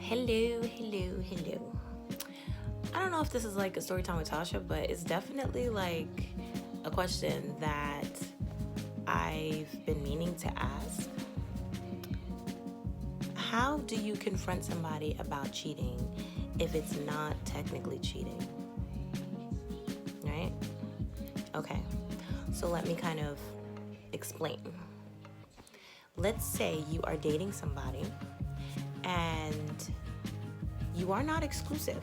Hello, hello, hello. I don't know if this is like a story time with Tasha, but it's definitely like a question that I've been meaning to ask. How do you confront somebody about cheating if it's not technically cheating? Right? Okay. So let me kind of explain. Let's say you are dating somebody and you are not exclusive,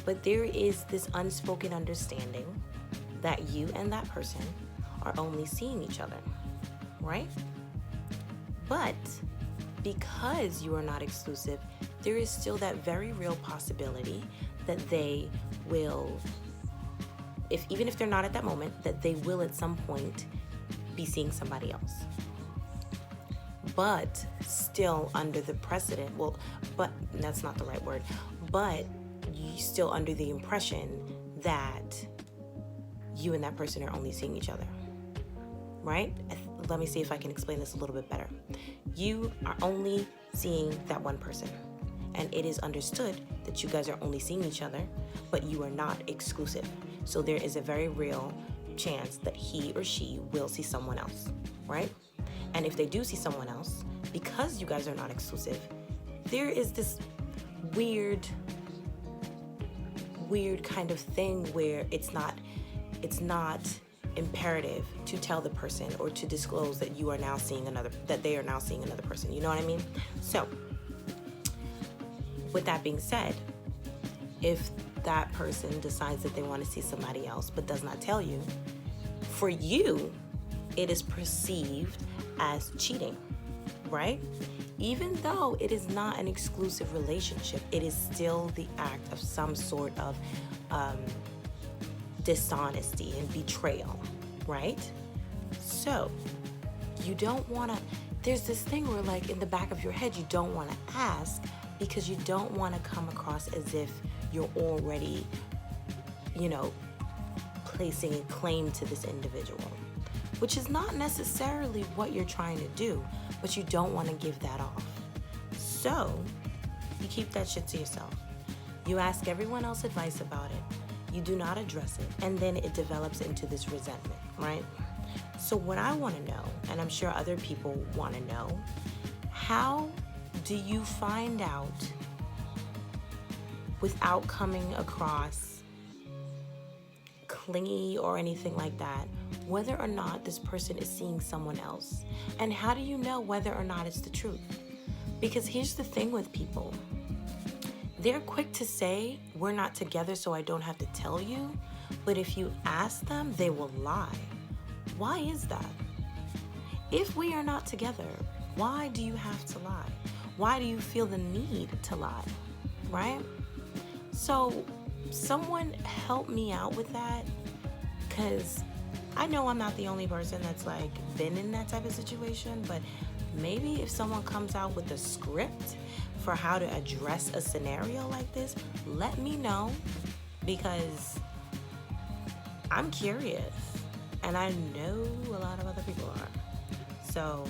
but there is this unspoken understanding that you and that person are only seeing each other, right? But because you are not exclusive, there is still that very real possibility that they will, even if they're not at that moment, that they will at some point be seeing somebody else. But still under the precedent, but that's not the right word, but you still under the impression that you and that person are only seeing each other, right? Let me see if I can explain this a little bit better. You are only seeing that one person, and it is understood that you guys are only seeing each other, but you are not exclusive. So there is a very real chance that he or she will see someone else, right? And if they do see someone else, because you guys are not exclusive, there is this weird kind of thing where it's not imperative to tell the person or to disclose that they are now seeing another person. You know what I mean? So, with that being said, if that person decides that they want to see somebody else but does not tell you, for you, it is perceived as cheating, right? Even though it is not an exclusive relationship, it is still the act of some sort of dishonesty and betrayal, right? So you don't want to, there's this thing where like in the back of your head, you don't want to ask because you don't want to come across as if you're already, placing a claim to this individual, which is not necessarily what you're trying to do, but you don't want to give that off. So you keep that shit to yourself. You ask everyone else advice about it. You do not address it. And then it develops into this resentment, right? So what I want to know, and I'm sure other people want to know, how do you find out without coming across clingy or anything like that, whether or not this person is seeing someone else? And how do you know whether or not it's the truth? Because here's the thing with people. They're quick to say, we're not together, so I don't have to tell you. But if you ask them, they will lie. Why is that? If we are not together, why do you have to lie? Why do you feel the need to lie, right? So someone help me out with that, because I know I'm not the only person that's like been in that type of situation, but maybe if someone comes out with a script for how to address a scenario like this, let me know, because I'm curious and I know a lot of other people are. So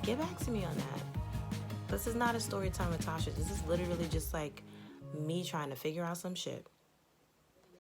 get back to me on that. This is not a story time with Tasha. This is literally just like me trying to figure out some shit.